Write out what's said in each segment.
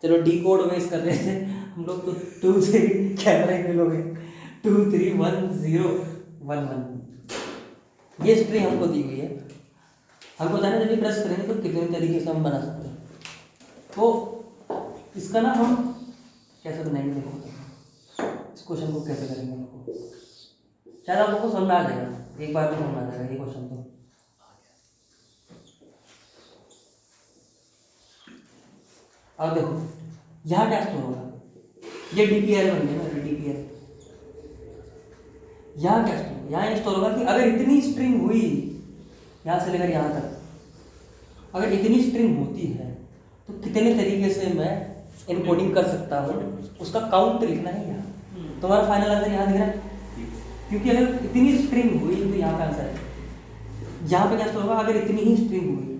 चलो D code waste कर रहे थे हम लोग, तो 2 3 कैमरा में लोग 2 3 1 0 1 1 ये स्ट्रिंग हमको दी हुई है। हमको बताना जब भी प्रेस करेंगे तो कितने तरीके से हम बना सकते हैं। तो इसका ना हम कैसे बनाएंगे, देखो इस क्वेश्चन को कैसे करेंगे हमको, शायद आप लोगों को समझ आ जाएगा, एक बार में समझ आ जाएगा ये क्वेश्चन। तो अब देखो यहाँ क्या स्टोर होगा, ये डीपीएल बन गया ना, डीपीएल। यहाँ क्या स्टोर, यहाँ ये स्टोर होगा कि अगर इतनी स्ट्रिंग हुई यहाँ से लेकर यहाँ तक, अगर इतनी स्ट्रिंग होती है तो कितने तरीके से मैं इनकोडिंग कर सकता हूँ, उसका काउंट लिखना है यहाँ। तुम्हारा फाइनल आंसर यहाँ दिख रहा है, क्योंकि अगर इतनी स्ट्रिंग हुई तो यहाँ का आंसर है। यहाँ पे क्या स्टोर होगा, अगर इतनी ही स्ट्रिंग हुई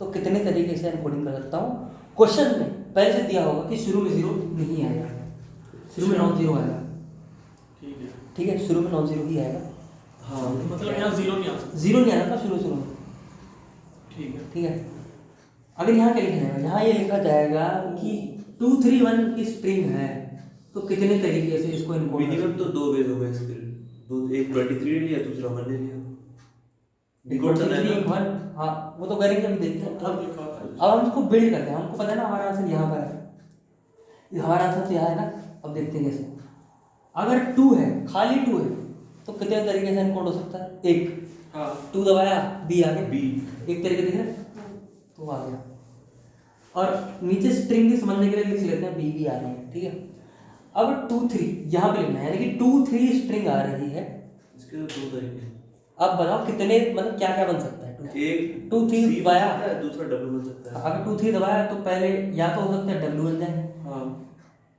तो कितने तरीके से इनकोडिंग कर सकता हूँ। क्वेश्चन में पहले से दिया होगा कि शुरू में 0 नहीं आएगा, शुरू में नॉन जीरो आएगा। ठीक है, शुरू में नॉन जीरो ही आएगा। हाँ, मतलब यहाँ 0 नहीं आ सकता, 0 नहीं आएगा शुरू में। ठीक है, अगर यहाँ क्या लिखा जाएगा, यहाँ ये लिखा जाएगा कि 2 3 1 की स्ट्रिंग है तो कितने तरीके से इसको इनकोड। मिनिमम तो 2 वे हो गए इसके, दो, एक 23 लिया, दूसरा 1 ले लिया। डिकोड तो नहीं 1, हाँ वो तो करेंगे, अभी देखते हैं। अब हम इसको बिल्ड करते हैं, हमको पता है ना हमारा आंसर यहाँ पर है, हमारा आंसर तो यहाँ है ना। अब देखते हैं कैसे, अगर 2 है, खाली 2 है तो कितने तरीके से इनकोड हो सकता है। एक, हाँ 2 दबाया बी आ गया, बी एक तरीके दिख रहा है तो आ गया। और नीचे स्ट्रिंग भी समझने के लिए लिख लेते हैं, बी भी आ रही है। ठीक है, अब 2 3 यहाँ पे लिखना है, यानी कि 2 3 स्ट्रिंग आ रही है। इसके 2 तरीके, अब बताओ कितने, मतलब क्या क्या बन सकता है। एक 2 3 दबाया, दूसरा डब्ल्यू बन सकता है। अगर 2 3 दबाया तो पहले या तो हो सकता है डब्ल्यू बन जाए, हाँ,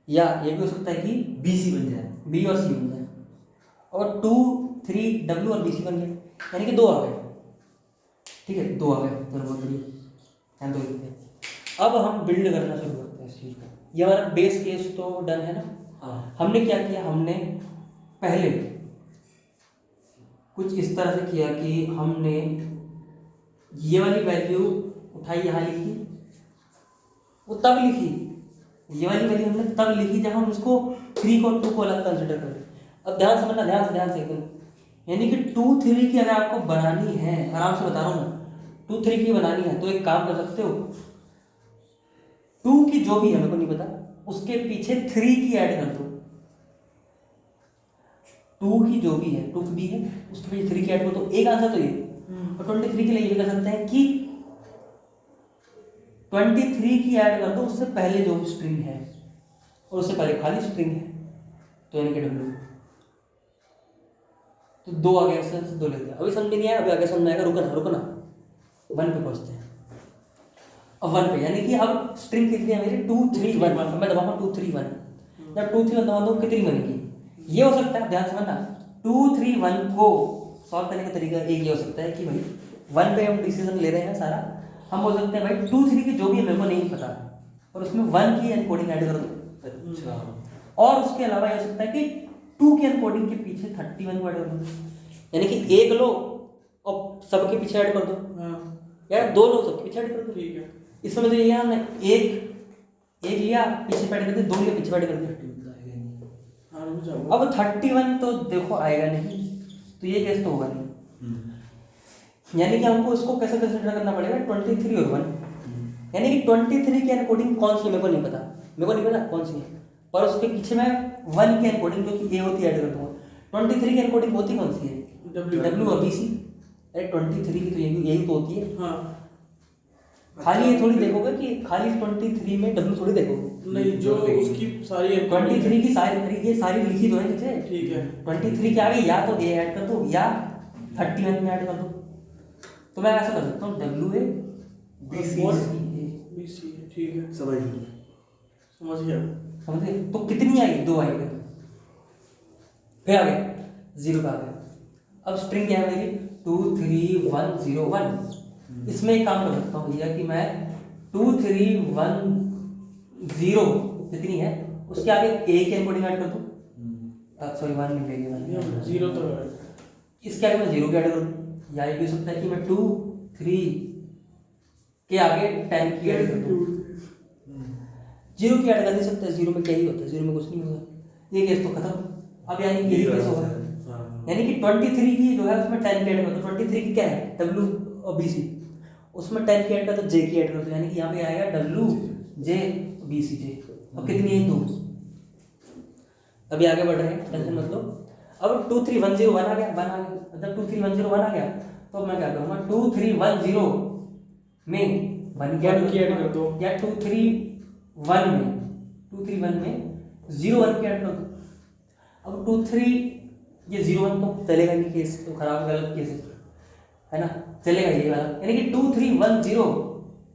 या ये भी हो सकता है कि बीसी बन जाए, बी और सी बन जाए। और 2 3 डब्ल्यू और बी सी बन गए, यानी कि 2 आ गए। ठीक है, 2 आ गए, तो बहुत बढ़िया, यहाँ 2 लिखते हैं। अब हम बिल्ड करना शुरू करते हैं इस चीज़ को। ये हमारा बेस केस तो डन है ना। हाँ, हमने क्या किया, हमने पहले कुछ इस तरह से किया कि हमने ये वाली वैल्यू उठाई, यहाँ लिखी, वो तब लिखी, ये वाली वैल्यू हमने तब लिखी जब हम इसको 3 को 2 को अलग कंसिडर करें। अब ध्यान समझना, ध्यान से एकदम, यानी कि 2 3 की अगर आपको बनानी है, आराम से बता रहा हूँ मैं, 2 3 की बनानी है तो एक काम कर सकते हो, 2 की जो भी है मेरे को नहीं पता, उसके पीछे 3 की ऐड कर दो। 2 की जो भी है, 2 की भी है, उसके पीछे 3 की ऐड कर दो, एक आंसर तो ये। और 23 के लिए ये कर सकते हैं कि 23 की ऐड कर दो उससे पहले जो स्ट्रिंग है, और उससे पहले खाली स्ट्रिंग है, तो यानी कि डब्ल्यू। तो 2 आ गया, 2 लेते हैं। अभी समझ नहीं आया, अभी आगे समझ आएगा, रुकना 1 पे पहुंचते हैं। अब 1 पे, यानी कि अब स्ट्रिंग कितनी है मेरी, 2 3 1। मैं दबाऊंगा 2 3 1, जब 2 3 1 दबा दो कितनी बनेगी, ये हो सकता है। ध्यान समझना, 2 3 1 को सॉल्व करने का तरीका एक ये हो सकता है कि भाई 1 पे हम डिसीजन ले रहे हैं सारा, हम बोल सकते हैं भाई 2 3 की जो भी है मेरे को नहीं पता, और उसमें 1 की एनकोडिंग ऐड कर दो। अच्छा, और उसके अलावा ये हो सकता है कि 2 की एनकोडिंग के पीछे 31 को ऐड कर दो, यानी कि एक लो और सबके पीछे ऐड कर दो, या 2 लो सबके पीछे ऐड कर दो। ठीक है, इसमें तो ये हमने एक लिया पीछे ऐड कर दिया, 2 लिया पीछे ऐड कर दिया। अब 31 तो देखो आएगा नहीं, तो ये केस तो होगा नहीं, यानी कि हमको इसको कैसे कंसिडर करना पड़ेगा, 23 और 1, यानी कि 23 की एनकोडिंग कौन सी है मेरे को नहीं पता कौन सी है, पर उसके पीछे मैं 1 की एनकोडिंग जो कि ए होती है ऐड कर दूंगा। 23 की एनकोडिंग होती कौन सी है, डब्ल्यू और बी सी। अरे 23 की तो यही तो होती है। हाँ, खाली ये थोड़ी देखोगे कि खाली 23 में डब्ल्यू थोड़ी देखोगे, नहीं जो उसकी सारी 23 की सारी, ये सारी लिखी तो है नीचे। ठीक है, 23 के आगे या तो ए ऐड कर दो या 31 में ऐड कर दो। तो मैं ऐसा कर सकता हूँ, डब्ल्यू ए बी सी ए। ठीक है, समझ गया। समझे, तो कितनी आई, 2 आई, फिर आ गया 0 का आ गया। अब स्ट्रिंग क्या है मेरी, 2 3 1 0 1। इसमें एक काम कर सकता हूँ भैया कि मैं 2 3 1 0 जितनी है उसके आगे ए की एनकोडिंग ऐड कर दूँ, सॉरी 1 नहीं लेंगे, 0 तो इसके आगे मैं 0 की ऐड कर दूँ, या ये भी हो सकता है कि मैं 2 3 के आगे 10 की ऐड कर दूँ। जीरो की ऐड कर नहीं सकते, जीरो में क्या ही होता है, जीरो में कुछ नहीं होगा। ये केस तो खत्म। अब यानी कि यही केस होगा, यानी कि 23 की जो है उसमें 10 की ऐड कर दो। 23 की क्या है, डब्ल्यू और बी सी, उसमें 10 की ऐड कर दो, जे की ऐड कर दो, यानी कि यहाँ पे आएगा डब्ल्यू जे बी सी जे। अब कितनी है, 2। अभी आगे बढ़ रहे हैं, टेंशन मत लो। अब 23101 आ गया, 1 आ गया, मतलब 23101 आ गया, तो मैं क्या करूँगा, 2310 में 1 की ऐड कर दो, या 231 में 01 की ऐड कर दो। अब 23 ये 01 तो चलेगा नहीं, केस तो खराब गलत केस है ना, चलेगा ये वाला, यानी कि 2310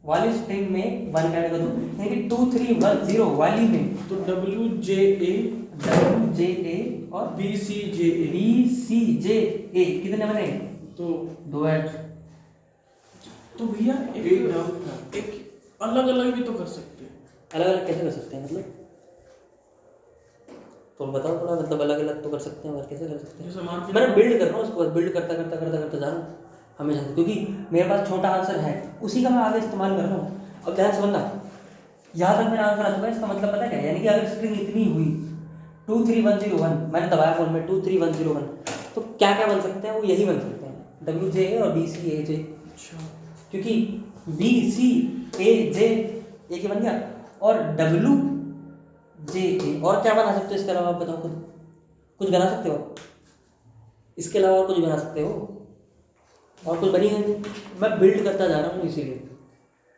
वाली स्ट्रिंग में 1 का ऐड कर दो, यानी कि 2310 वाली में तो WJA और BCJA BCJA कितने बने, तो 2 ऐड। तो भैया एक अलग अलग भी तो कर सकते हैं। अलग अलग कैसे कर सकते हैं, मतलब तो बताओ थोड़ा, मतलब अलग अलग तो कर सकते हैं, और कैसे कर सकते हैं? जैसे मान के मैं बिल्ड कर रहा हूँ उसको, बिल्ड करता जा रहा हूँ हमेशा से, क्योंकि मेरे पास छोटा आंसर है, उसी का मैं आगे इस्तेमाल कर रहा हूँ। अब ध्यान से समझना, यहाँ तक मेरा आंसर आ चुका है, इसका मतलब पता है क्या, यानी कि अगर स्ट्रिंग इतनी हुई 23101, मैंने दबाया फोन में 23101, तो क्या क्या बन सकते हैं, वो यही बन सकते हैं, WJA और BCAJ। अच्छा, क्योंकि BCAJ एक ही बन गया, और WJA और क्या बना सकते हो इसके अलावा, आप बताओ खुद, कुछ बना सकते हो इसके अलावा, और कुछ बना सकते हो, और कुछ बनी है? मैं बिल्ड करता जा रहा हूँ, इसीलिए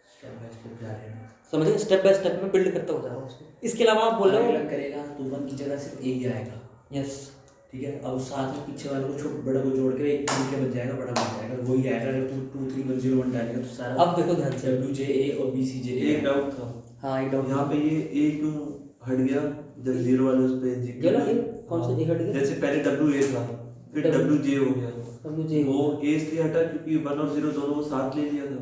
स्टेप बाय स्टेप जा रहे हैं, समझे, स्टेप बाय स्टेप में बिल्ड करता हो जा रहा हूँ उसको। इसके अलावा आप बोल रहे हो, अलग करेगा तो 1 की जगह सिर्फ एक ही आएगा, यस, ठीक है। अब साथ में पीछे वाले को छोटे बड़े को जोड़ के एक मिलके बन जाएगा, बड़ा बन जाएगा, वही आएगा। अगर तू 23101 डालेगा तो सारा अब देखो ध्यान से, WJA और BCJA। एक डाउट था, हाँ एक डाउट यहाँ पे ये A क्यों हट गया जब 0 वाले उस पे ये ना, कौन सा हट गया, जैसे पहले WA था, फिर WJ हो गया, WJ वो A इसलिए हटा क्योंकि 1 और 0 दोनों को साथ ले लिया था,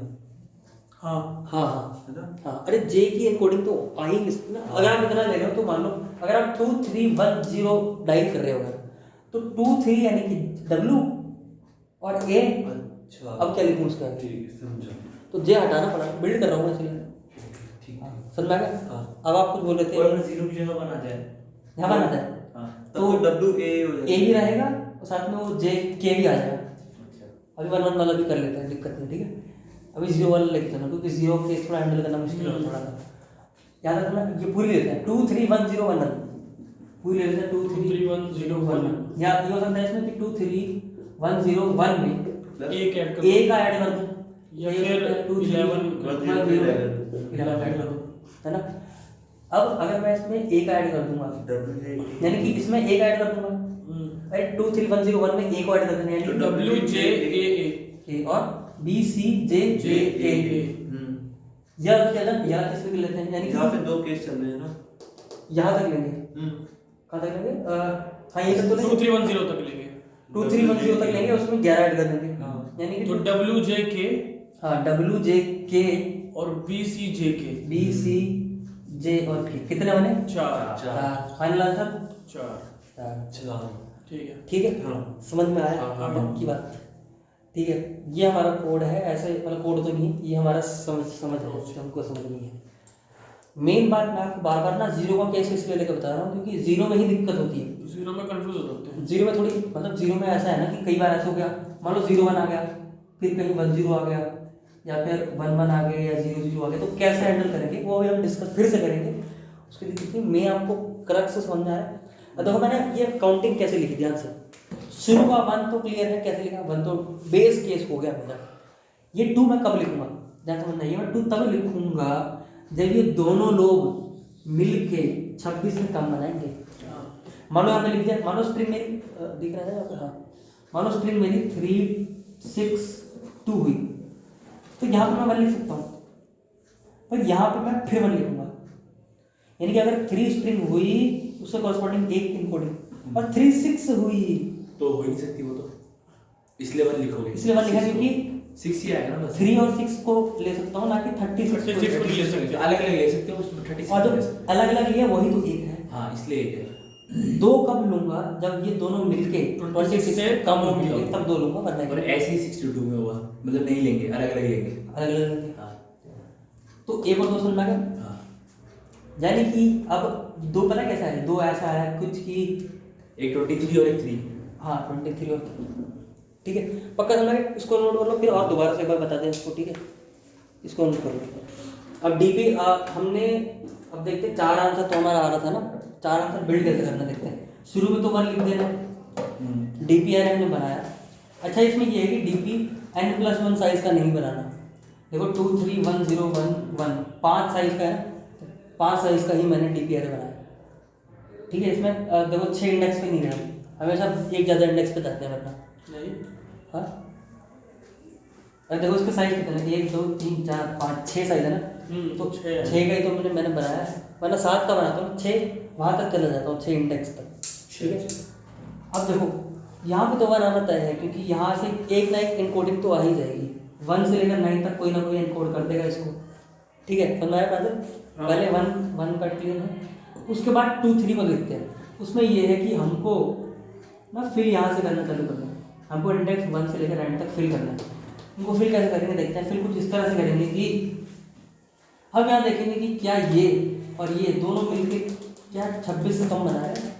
हाँ हाँ हाँ है ना। हाँ, अरे जे की एनकोडिंग तो आएगी ना, अगर आप इतना ले रहे हो तो मान लो, अगर आप 2310 डायल कर रहे हो तो 23 यानी कि W और A, अच्छा अब क्या लिखूँ उसका, ठीक है, समझा। तो जे हटाना पड़ा, बिल्ड कर रहा हूँ इसलिए, ठीक है, समझ में आ गया। अब आप कुछ बोल रहे थे, और 0 की जगह बना जाए, यहाँ बना था, हाँ, तो तो WA हो जाएगा, A भी रहेगा और साथ में वो J K भी आ जाएगा। अभी 1 1 वाला भी कर लेते हैं, दिक्कत नहीं, ठीक है। अभी 0 वाला लेके चलना, क्योंकि 0 के थोड़ा हैंडल करना मुश्किल है थोड़ा सा, याद रखना। ये पूरी लेते हैं 231011, पूरी ले लेते हैं 23101, या ये हो सकता है इसमें कि 23101 में एक ऐड कर A का ऐड कर दूं, या फिर 11 ऐड कर दूं, है ना। अब अगर मैं इसमें A का ऐड कर दूंगा, यानी कि इसमें A का ऐड कर दूंगा, अरे 23101 में A को ऐड कर देना, यानी कि WJAA और BCJJA, या किस पे लेते हैं, यानी यहाँ कि पे 2 केस चल रहे हैं ना, यहाँ तक लेंगे, कहाँ तक लेंगे, हाँ ये तक तो लेंगे, 2310 तक लेंगे, 2310 तक लेंगे, उसमें 11 ऐड कर देंगे, यानी तो कि WJK हाँ WJK और BCJK, BCJ और K कितने बने, 4 फाइनल आंसर 4, ठीक है, ठीक है, हाँ। समझ में आया हाँ, पक्की बात, ठीक है। ये हमारा कोड है, ऐसे मतलब कोड तो नहीं है, ये हमारा समझ है, हमको समझनी है। मेन बात मैं आपको बार बार ना 0 का केस इसलिए लेकर बता रहा हूँ, क्योंकि 0 में ही दिक्कत होती है, 0 में कंफ्यूज हो जाते हैं, 0 में थोड़ी, मतलब 0 में ऐसा है ना कि कई बार ऐसा हो गया, मान लो 0 1 आ गया, फिर कहीं 1 0 आ गया, या फिर 1 1 आ गया, या 0 0 आ गया, तो कैसे हैंडल करेंगे वो अभी हम डिस्कस फिर से करेंगे। उसके लिए देखिए मैं आपको क्रक्स से समझ में आ रहा है। अब देखो मैंने ये काउंटिंग कैसे लिखी, ध्यान से, शुरू का 1 तो क्लियर है, कैसे लिखा 1 तो बेस केस हो गया मेरा। ये 2 मैं कब लिखूंगा, ध्यान समझना, ये मैं 2 तब लिखूंगा जब ये दोनों लोग मिलके 26 से कम बनाएंगे। मानो यहाँ पे लिख दिया, मानो स्ट्रिंग मेरी दिख रहा है यहाँ पे, हाँ, मानो स्ट्रिंग मेरी 3 6 2 हुई, तो यहाँ पे मैं 1 लिख सकता हूँ, पर यहाँ पे मैं फिर 1 लिखूंगा, यानी कि अगर 3 स्ट्रिंग हुई उससे कॉरस्पॉन्डिंग एक इनकोडिंग, और 3 6 हुई तो हो ही नहीं सकती वो, तो इसलिए 1 लिखोगे, इसलिए 1 लिखा क्योंकि 6 ही आएगा ना बस। 3 और 6 को ले सकता हूँ, ना कि 36 को 36 को नहीं ले सकते, अलग अलग ले सकते हो, उसमें 36 और जो ले सकते अलग अलग लिया वही तो एक है। हो। हाँ, इसलिए एक है। 2 कब लूंगा, जब ये दोनों मिलके 26 से कम होंगे तब 2 लूंगा, वरना और ऐसे ही 62 में हुआ, मतलब नहीं लेंगे, अलग अलग लेंगे। अलग अलग लेंगे। हाँ तो 1 और 2 सुनना क्या, हाँ, यानी कि अब दो पता कैसा है, दो ऐसा है कुछ कि एक 23 और एक 3। हाँ 23 और ठीक है, पक्का समझ गए। इसको नोट कर लो, फिर और दोबारा से एक बार बता दें इसको, ठीक है। इसको नोट कर लो। अब डीपी हमने अब देखते हैं 4 आंसर तो हमारा आ रहा था ना, 4 आंसर बिल्ड कैसे करना देखते हैं। शुरू में तो 1 लिख देना, डीपी एन हमने बनाया। अच्छा इसमें ये है कि डीपी n+1 साइज का नहीं बनाना। देखो 2 3 1 0 1 1 5 साइज का है, 5 साइज का ही मैंने डीपी एरे बनाया, ठीक है। इसमें देखो 6 इंडेक्स पे नहीं रहना, हमेशा एक ज़्यादा इंडेक्स पे जाते हैं वरना नहीं हाँ। और देखो इसका साइज कितना है, 1 2 3 4 5 6 साइज है ना, तो 6 का ही तो मैंने बनाया है, वरना 7 का बनाता हूँ, 6 वहाँ तक चला जाता हूँ, 6 इंडेक्स तक, ठीक है। अब देखो यहाँ पे तो 1 आना तय है, क्योंकि यहाँ से एक ना एक इनकोडिंग तो आ ही जाएगी, 1 से लेकर 9 तक कोई ना कोई इनकोड कर देगा इसको, ठीक है। समझ आया बात? पहले 1 कट क्लियर है, उसके बाद 2 3 को देखते हैं। उसमें ये है कि हमको ना फिल यहाँ से करना चालू करना है, हमको इंडेक्स 1 से लेकर 9 तक फिल करना है। उनको फिल कैसे करेंगे देखते हैं। फिल कुछ इस तरह से करेंगे कि हम यहाँ देखेंगे कि क्या ये और ये दोनों मिलके क्या 26 से कम बना रहे हैं,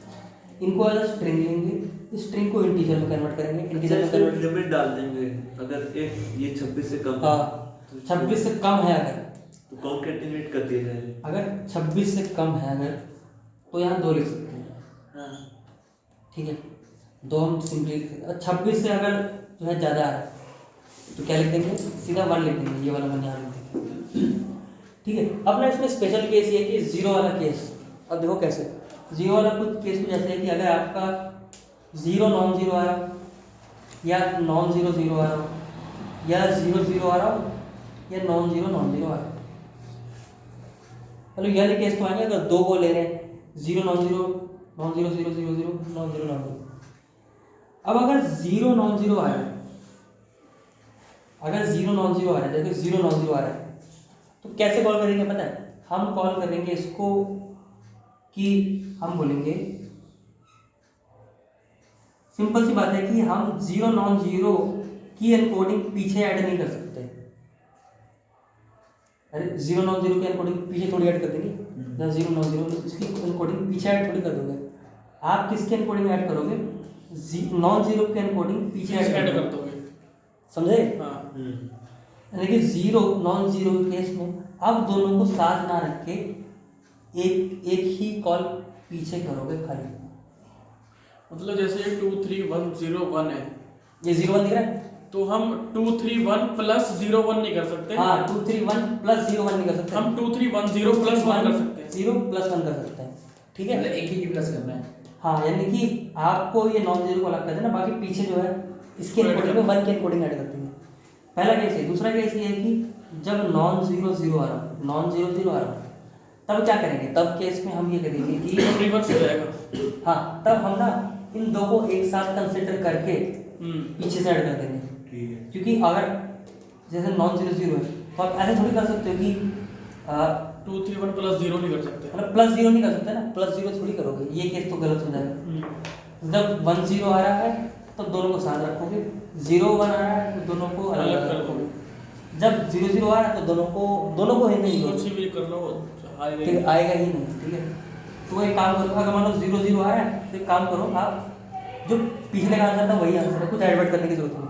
इनको एज स्ट्रिंग लेंगे, इस स्ट्रिंग को इंटीजर में कन्वर्ट करेंगे, इंटीजर में कन्वर्ट लिमिट डाल देंगे, अगर एक ये 26 से कम हाँ 26 से कम है अगर, तो कॉन्कैटिनेट कर दिया जाए। अगर 26 से कम है अगर तो यहाँ 2 लिख सकते हैं, ठीक है। 2 हम सिंपली लिख सकते हैं। 26 से अगर जो है ज़्यादा आ रहा है तो क्या लिख देंगे, सीधा 1 लिख देंगे, ये वाला 1 यहाँ लिख देंगे, ठीक है। अपना इसमें स्पेशल केस ये है कि 0 वाला केस। अब देखो कैसे 0 वाला कुछ केस कुछ ऐसे है कि अगर आपका 0 नॉन 0 आ रहा हो, या नॉन 0 0 आ रहा हो, या 0 0 आ रहा हो, या नॉन 0 आ रहा हो, मतलब ये वाले केस तो आएंगे। अगर 2 को ले रहे हैं 0 नॉन 0 नॉन 0 0 0 0 नॉन 0 नॉन 0। अब अगर 0 नॉन 0 आ रहा है, अगर 0 नॉन 0 आ रहा है, देखो 0 नॉन 0 आ रहा है तो कैसे कॉल करेंगे पता है, हम कॉल करेंगे इसको कि हम बोलेंगे, सिंपल सी बात है कि हम 0 नॉन 0 की एनकोडिंग पीछे ऐड नहीं कर सकते। अरे 0 नॉन 0 की एनकोडिंग पीछे थोड़ी ऐड कर देंगे ना, 0 नॉन 0 इसकी एनकोडिंग पीछे ऐड थोड़ी कर दोगे। आप किसकी एनकोडिंग ऐड करोगे, नॉन 0 की एनकोडिंग पीछे ऐड कर दोगे, समझे? हाँ यानी कि 0 नॉन 0 केस में अब दोनों को साथ ना रख के एक ही कॉल पीछे करोगे खाली। मतलब जैसे 2 3 1 0 1 है, ये 0 1 दिख रहा है, तो हम 2 3 1 प्लस 0 1 नहीं कर सकते। हाँ 2 3 1 प्लस 0 1 नहीं कर सकते, हम 2 3 1 0 प्लस 1 कर सकते हैं, 0 प्लस 1 कर सकते हैं, ठीक है। मतलब एक ही प्लस करना है। हाँ यानी कि आपको ये नॉन 0 को अलग कर देना, बाकी पीछे जो है इसके एनकोडिंग में 1 की एनकोडिंग ऐड कर देंगे। पहला केस है। दूसरा केस ये है कि जब नॉन 0 0 आ रहा हो, नॉन 0 0 आ रहा हो, तब क्या करेंगे, तब केस में हम ये करेंगे कि रिवर्स हो जाएगा। हाँ तब हम ना इन दो को एक साथ कंसिडर करके पीछे से ऐड कर देंगे, ठीक है। क्योंकि अगर जैसे नॉन 0 0 है तो आप ऐसे थोड़ी कर सकते हो कि 2 3 1 प्लस 0 नहीं कर सकते। मतलब प्लस 0 नहीं कर सकते ना, प्लस 0 थोड़ी करोगे, ये केस तो गलत हो जाएगा। जब 1 0 आ रहा है तो दोनों को साथ रखोगे, 0 1 आ रहा है तो दोनों को अलग अलग कर रखोगे। जब 0 0 आ रहा है तो दोनों को ही नहीं कुछ भी कर लो आएगा ठीक है, आएगा ही नहीं, ठीक है। तो एक काम करो, अगर मान लो 0 0 आ रहा है तो एक काम करो, आप जो पिछले का आंसर था वही आंसर है, कुछ एडवर्ट करने की जरूरत नहीं।